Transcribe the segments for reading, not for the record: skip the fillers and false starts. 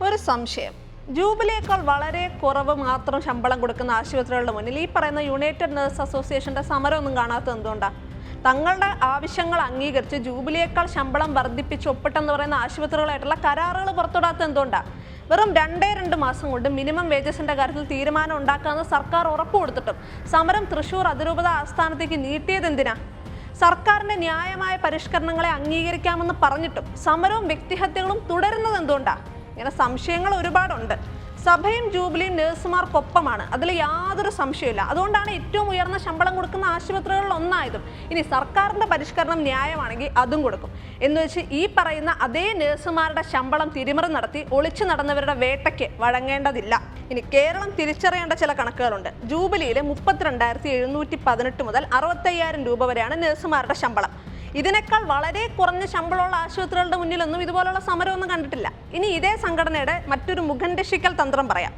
ഒരു സംശയം. ജൂബിലിയേക്കാൾ വളരെ കുറവ് മാത്രം ശമ്പളം കൊടുക്കുന്ന ആശുപത്രികളുടെ മുന്നിൽ ഈ പറയുന്ന യുണൈറ്റഡ് നഴ്സ് അസോസിയേഷന്റെ സമരമൊന്നും കാണാത്തത് എന്തുകൊണ്ടാണ്? തങ്ങളുടെ ആവശ്യങ്ങൾ അംഗീകരിച്ച് ജൂബിലിയേക്കാൾ ശമ്പളം വർദ്ധിപ്പിച്ച് ഒപ്പിട്ടെന്ന് പറയുന്ന ആശുപത്രികളായിട്ടുള്ള കരാറുകൾ പുറത്തുവിടാത്തത് എന്തുകൊണ്ടാണ്? വെറും 2 മാസം കൊണ്ട് മിനിമം വേജസിന്റെ കാര്യത്തിൽ തീരുമാനം ഉണ്ടാക്കാമെന്ന് സർക്കാർ ഉറപ്പ് കൊടുത്തിട്ടും സമരം തൃശൂർ അതിരൂപത ആസ്ഥാനത്തേക്ക് നീട്ടിയത് എന്തിനാ? സർക്കാരിന്റെ ന്യായമായ പരിഷ്കരണങ്ങളെ അംഗീകരിക്കാമെന്ന് പറഞ്ഞിട്ടും സമരവും വ്യക്തിഹത്യകളും തുടരുന്നത് എന്തുകൊണ്ടാണ്? ഇങ്ങനെ സംശയങ്ങൾ ഒരുപാടുണ്ട്. സഭയും ജൂബിലിയും നഴ്സുമാർക്കൊപ്പമാണ്, അതിൽ യാതൊരു സംശയമില്ല. അതുകൊണ്ടാണ് ഏറ്റവും ഉയർന്ന ശമ്പളം കൊടുക്കുന്ന ആശുപത്രികളിൽ ഒന്നായതും. ഇനി സർക്കാരിന്റെ പരിഷ്കരണം ന്യായമാണെങ്കിൽ അതും കൊടുക്കും എന്ന് വെച്ച് ഈ പറയുന്ന അതേ നഴ്സുമാരുടെ ശമ്പളം തിരിമറി നടത്തി ഒളിച്ചു നടന്നവരുടെ വേട്ടയ്ക്ക് വഴങ്ങേണ്ടതില്ല. ഇനി കേരളം തിരിച്ചറിയേണ്ട ചില കണക്കുകളുണ്ട്. ജൂബിലിയിലെ 32,718 മുതൽ 65,000 രൂപ വരെയാണ് നഴ്സുമാരുടെ ശമ്പളം. ഇതിനേക്കാൾ വളരെ കുറഞ്ഞ ശമ്പളമുള്ള ആശുപത്രികളുടെ മുന്നിലൊന്നും ഇതുപോലുള്ള സമരമൊന്നും കണ്ടിട്ടില്ല. ഇനി ഇതേ സംഘടനയുടെ മറ്റൊരു മുഖം രക്ഷിക്കൽ തന്ത്രം പറയാം.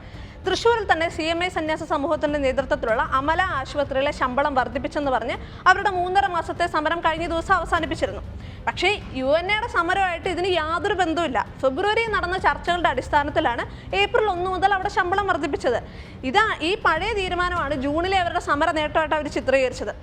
തൃശ്ശൂരിൽ തന്നെ CMI സന്യാസ സമൂഹത്തിന്റെ നേതൃത്വത്തിലുള്ള അമല ആശുപത്രിയിലെ ശമ്പളം വർദ്ധിപ്പിച്ചെന്ന് പറഞ്ഞ് അവരുടെ 3.5 മാസത്തെ സമരം കഴിഞ്ഞ ദിവസം അവസാനിപ്പിച്ചിരുന്നു. പക്ഷേ UNAയുടെ സമരമായിട്ട് ഇതിന് യാതൊരു ബന്ധവുമില്ല. ഫെബ്രുവരിയിൽ നടന്ന ചർച്ചകളുടെ അടിസ്ഥാനത്തിലാണ് ഏപ്രിൽ 1 മുതൽ അവിടെ ശമ്പളം വർദ്ധിപ്പിച്ചത്. ഈ പഴയ തീരുമാനമാണ് ജൂണിലെ അവരുടെ സമര നേട്ടമായിട്ട് അവർ ചിത്രീകരിച്ചത്.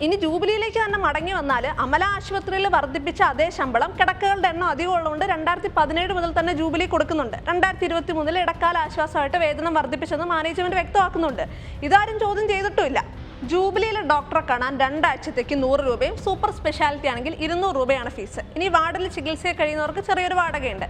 ഇനി ജൂബിലിയിലേക്ക് തന്നെ മടങ്ങി വന്നാൽ അമല ആശുപത്രിയിൽ വർദ്ധിപ്പിച്ച അതേ ശമ്പളം കിടക്കകളുടെ എണ്ണം അധികം ഉള്ളതുകൊണ്ട് 2017 മുതൽ തന്നെ ജൂബിലി കൊടുക്കുന്നുണ്ട്. 2023 ഇടക്കാല ആശ്വാസമായിട്ട് വേതനം വർദ്ധിപ്പിച്ചെന്ന് മാനേജ്മെന്റ് വ്യക്തമാക്കുന്നുണ്ട്. ഇതാരും ചോദ്യം ചെയ്തിട്ടുമില്ല. ജൂബിലിയിലെ ഡോക്ടറെ കാണാൻ 2 ആഴ്ചത്തേക്ക് 100 രൂപയും സൂപ്പർ സ്പെഷ്യാലിറ്റി ആണെങ്കിൽ 200 രൂപയാണ് ഫീസ്. ഇനി വാർഡിൽ ചികിത്സയിൽ കഴിയുന്നവർക്ക് ചെറിയൊരു വാടകയുണ്ട്.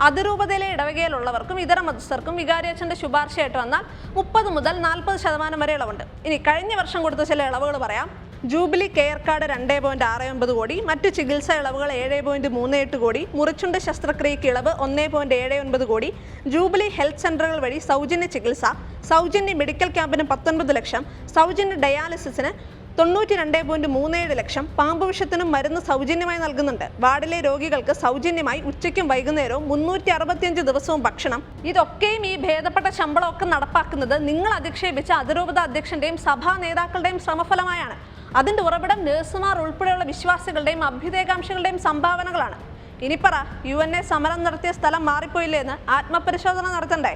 അതിരൂപതയിലെ ഇടവകയിലുള്ളവർക്കും ഇതര മതസ്ഥർക്കും വികാരിയച്ഛന്റെ ശുപാർശയായിട്ട് വന്നാൽ 30 മുതൽ 40% വരെ ഇളവുണ്ട്. ഇനി കഴിഞ്ഞ വർഷം കൊടുത്ത ചില ഇളവുകൾ പറയാം. ജൂബിലി കെയർ കാർഡ് 2.69 കോടി, മറ്റ് ചികിത്സാ ഇളവുകൾ 7.38 കോടി, മുറിച്ചുണ്ട് ശസ്ത്രക്രിയയ്ക്ക് ഇളവ് 1.79 കോടി, ജൂബിലി ഹെൽത്ത് സെന്ററുകൾ വഴി സൗജന്യ ചികിത്സ, സൗജന്യ മെഡിക്കൽ ക്യാമ്പിന് 19 ലക്ഷം, സൗജന്യ ഡയാലിസിസിന് 92.37 ലക്ഷം, പാമ്പ് വിഷത്തിനും മരുന്ന് സൗജന്യമായി നൽകുന്നുണ്ട്. വാർഡിലെ രോഗികൾക്ക് സൗജന്യമായി ഉച്ചയ്ക്കും വൈകുന്നേരവും 365 ദിവസവും ഭക്ഷണം. ഇതൊക്കെയും ഈ ഭേദപ്പെട്ട ശമ്പളമൊക്കെ നടപ്പാക്കുന്നത് നിങ്ങൾ അധിക്ഷേപിച്ച അതിരൂപത അധ്യക്ഷന്റെയും സഭാ നേതാക്കളുടെയും ശ്രമഫലമായാണ്. അതിന്റെ ഉറവിടം നഴ്സുമാർ ഉൾപ്പെടെയുള്ള വിശ്വാസികളുടെയും അഭ്യുദയകാംക്ഷികളുടെയും സംഭാവനകളാണ്. ഇനി പറ, UNA സമരം നടത്തിയ സ്ഥലം മാറിപ്പോയില്ലേ എന്ന് ആത്മപരിശോധന നടത്തണ്ടേ?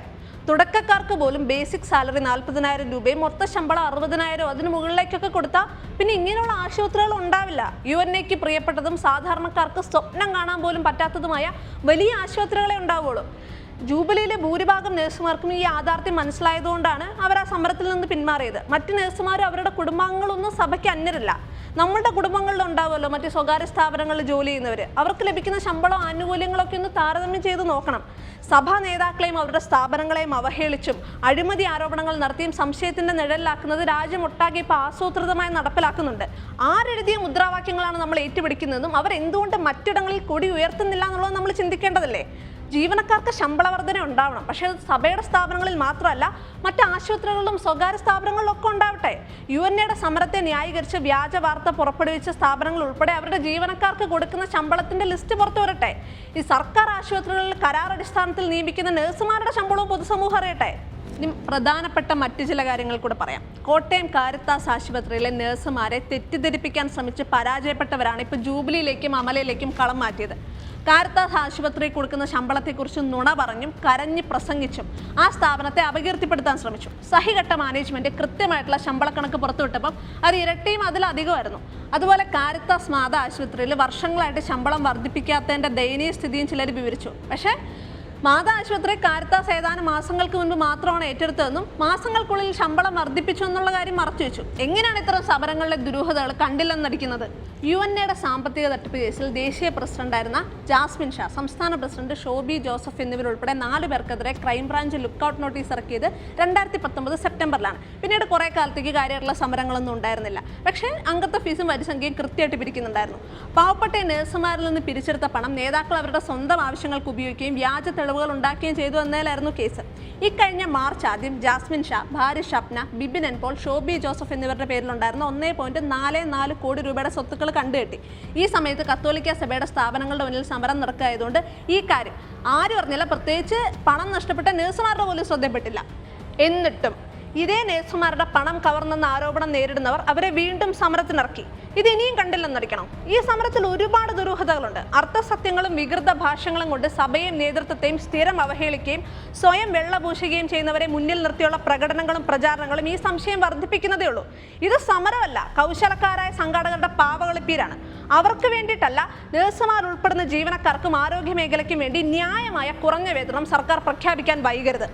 തുടക്കക്കാർക്ക് പോലും ബേസിക് സാലറി 40,000 രൂപയും മൊത്ത ശമ്പളം 60,000 അതിന് മുകളിലേക്കൊക്കെ കൊടുത്താൽ പിന്നെ ഇങ്ങനെയുള്ള ആശുപത്രികൾ ഉണ്ടാവില്ല. UNAക്ക് പ്രിയപ്പെട്ടതും സാധാരണക്കാർക്ക് സ്വപ്നം കാണാൻ പോലും പറ്റാത്തതുമായ വലിയ ആശുപത്രികളെ ഉണ്ടാവുള്ളൂ. ജൂബിലിയിലെ ഭൂരിഭാഗം നഴ്സുമാർക്കും ഈ യാഥാർത്ഥ്യം മനസ്സിലായതുകൊണ്ടാണ് അവർ ആ സമരത്തിൽ നിന്ന് പിന്മാറിയത്. മറ്റ് നഴ്സുമാരും അവരുടെ കുടുംബാംഗങ്ങളൊന്നും സഭയ്ക്ക് അന്യരല്ല. നമ്മളുടെ കുടുംബങ്ങളിൽ ഉണ്ടാവുമല്ലോ മറ്റ് സ്വകാര്യ സ്ഥാപനങ്ങളിൽ ജോലി ചെയ്യുന്നവർ. അവർക്ക് ലഭിക്കുന്ന ശമ്പളം ആനുകൂല്യങ്ങളൊക്കെ ഒന്ന് താരതമ്യം ചെയ്ത് നോക്കണം. സഭാ നേതാക്കളെയും അവരുടെ സ്ഥാപനങ്ങളെയും അവഹേളിച്ചും അഴിമതി ആരോപണങ്ങൾ നടത്തിയും സംശയത്തിന്റെ നിഴലിലാക്കുന്നത് രാജ്യമൊട്ടാകെ ഇപ്പോൾ ആസൂത്രിതമായി നടപ്പിലാക്കുന്നുണ്ട്. ആരെഴുതിയ മുദ്രാവാക്യങ്ങളാണ് നമ്മൾ ഏറ്റുപിടിക്കുന്നതെന്നും അവർ എന്തുകൊണ്ട് മറ്റിടങ്ങളിൽ കൊടി ഉയർത്തുന്നില്ല എന്നുള്ളത് നമ്മൾ ചിന്തിക്കേണ്ടതല്ലേ? ജീവനക്കാർക്ക് ശമ്പള വർധന ഉണ്ടാവണം, പക്ഷേ അത് സഭയുടെ സ്ഥാപനങ്ങളിൽ മാത്രമല്ല മറ്റ് ആശുപത്രികളിലും സ്വകാര്യ സ്ഥാപനങ്ങളിലൊക്കെ ഉണ്ടാവട്ടെ. UNAയുടെ സമരത്തെ ന്യായീകരിച്ച് വ്യാജ വാർത്ത പുറപ്പെടുവിച്ച സ്ഥാപനങ്ങൾ ഉൾപ്പെടെ അവരുടെ ജീവനക്കാർക്ക് കൊടുക്കുന്ന ശമ്പളത്തിന്റെ ലിസ്റ്റ് പുറത്തു വരട്ടെ. ഈ സർക്കാർ ആശുപത്രികളിൽ കരാറടിസ്ഥാനത്തിൽ നിയമിക്കുന്ന നഴ്സുമാരുടെ ശമ്പളവും പൊതുസമൂഹം അറിയട്ടെ. ഇനി പ്രധാനപ്പെട്ട മറ്റു ചില കാര്യങ്ങൾ കൂടെ പറയാം. കോട്ടയം കാരിത്താസ് ആശുപത്രിയിലെ നഴ്സുമാരെ തെറ്റിദ്ധരിപ്പിക്കാൻ ശ്രമിച്ച് പരാജയപ്പെട്ടവരാണ് ഇപ്പോൾ ജൂബിലിയിലേക്കും അമലയിലേക്കും കളം മാറ്റിയത്. കാരിത്താസ് ആശുപത്രിയിൽ കൊടുക്കുന്ന ശമ്പളത്തെക്കുറിച്ച് നുണ പറഞ്ഞും കരഞ്ഞ് പ്രസംഗിച്ചും ആ സ്ഥാപനത്തെ അപകീർത്തിപ്പെടുത്താൻ ശ്രമിച്ചു. സഹികെട്ട മാനേജ്മെന്റ് കൃത്യമായിട്ടുള്ള ശമ്പളക്കണക്ക് പുറത്തുവിട്ടപ്പം അത് ഇരട്ടിയും അതിലധികമായിരുന്നു. അതുപോലെ കാരിത്താസ് മാതാ ആശുപത്രിയിൽ വർഷങ്ങളായിട്ട് ശമ്പളം വർദ്ധിപ്പിക്കാത്തതിന്റെ ദയനീയ സ്ഥിതിയും ചിലർ വിവരിച്ചു. പക്ഷേ മാതാ ആശുപത്രി കാരിത്താസ് ഏതാനും മാസങ്ങൾക്ക് മുൻപ് മാത്രമാണ് ഏറ്റെടുത്തതെന്നും മാസങ്ങൾക്കുള്ളിൽ ശമ്പളം വർദ്ധിപ്പിച്ചു എന്നുള്ള കാര്യം മറച്ചുവെച്ചു. എങ്ങനെയാണ് ഇത്തരം സമരങ്ങളിലെ ദുരൂഹതകൾ കണ്ടില്ലെന്നടിക്കുന്നത്? UNAയുടെ സാമ്പത്തിക തട്ടിപ്പ് കേസിൽ ദേശീയ പ്രസിഡന്റായിരുന്ന ജാസ്മിൻ ഷാ, സംസ്ഥാന പ്രസിഡന്റ് ഷോബി ജോസഫ് എന്നിവരുൾപ്പെടെ 4 പേർക്കെതിരെ ക്രൈംബ്രാഞ്ച് ലുക്കൌട്ട് നോട്ടീസ് ഇറക്കിയത് 2019 സെപ്റ്റംബറിലാണ്. പിന്നീട് കുറെ കാലത്തേക്ക് കാര്യമായിട്ടുള്ള സമരങ്ങളൊന്നും ഉണ്ടായിരുന്നില്ല. പക്ഷേ അംഗത്വ ഫീസും വരിസംഖ്യയും കൃത്യമായിട്ട് പിരിക്കുന്നുണ്ടായിരുന്നു. പാവപ്പെട്ട നഴ്സുമാരിൽ നിന്ന് പിരിച്ചെടുത്ത പണം നേതാക്കൾ അവരുടെ സ്വന്തം ആവശ്യങ്ങൾക്ക് ഉപയോഗിക്കുകയും വ്യാജ തെളിവുകൾ ഉണ്ടാക്കുകയും ചെയ്തു എന്നതിലായിരുന്നു കേസ്. ഇക്കഴിഞ്ഞ മാർച്ച് ആദ്യം ജാസ്മിൻ ഷാ, ഭാര്യ ഷപ്ന, ബിബിൻ എൻ പോൾ, ഷോബി ജോസഫ് എന്നിവരുടെ പേരിലുണ്ടായിരുന്ന 1.44 കോടി രൂപയുടെ സ്വത്തുക്കൾ കണ്ടുകെട്ടി. ഈ സമയത്ത് കത്തോലിക്ക സഭയുടെ സ്ഥാപനങ്ങളുടെ മുന്നിൽ സമരം നടക്കുകയായതുകൊണ്ട് ഈ കാര്യം ആരും അറിഞ്ഞില്ല. പ്രത്യേകിച്ച് പണം നഷ്ടപ്പെട്ട നഴ്സുമാരുടെ പോലും ശ്രദ്ധപ്പെട്ടില്ല. എന്നിട്ടും ഇതേ നഴ്സുമാരുടെ പണം കവർന്നെന്ന ആരോപണം നേരിടുന്നവർ അവരെ വീണ്ടും സമരത്തിനിറക്കി. ഇത് ഇനിയും കണ്ടില്ലെന്നടിക്കണം. ഈ സമരത്തിൽ ഒരുപാട് ദുരൂഹതകളുണ്ട്. അർത്ഥസത്യങ്ങളും വികൃത ഭാഷകളും കൊണ്ട് സഭയെയും നേതൃത്വത്തെയും സ്ഥിരം അവഹേളിക്കുകയും സ്വയം വെള്ളപൂശുകയും ചെയ്യുന്നവരെ മുന്നിൽ നിർത്തിയുള്ള പ്രകടനങ്ങളും പ്രചാരണങ്ങളും ഈ സംശയം വർദ്ധിപ്പിക്കുന്നതേ ഉള്ളൂ. ഇത് സമരമല്ല, കൗശലക്കാരായ സംഘാടകരുടെ പാവകളിപ്പീരാണ്. അവർക്ക് വേണ്ടിയിട്ടല്ല, നഴ്സുമാർ ഉൾപ്പെടുന്ന ജീവനക്കാർക്കും ആരോഗ്യ മേഖലയ്ക്കും വേണ്ടി ന്യായമായ കുറഞ്ഞ വേതനം സർക്കാർ പ്രഖ്യാപിക്കാൻ വൈകരുത്.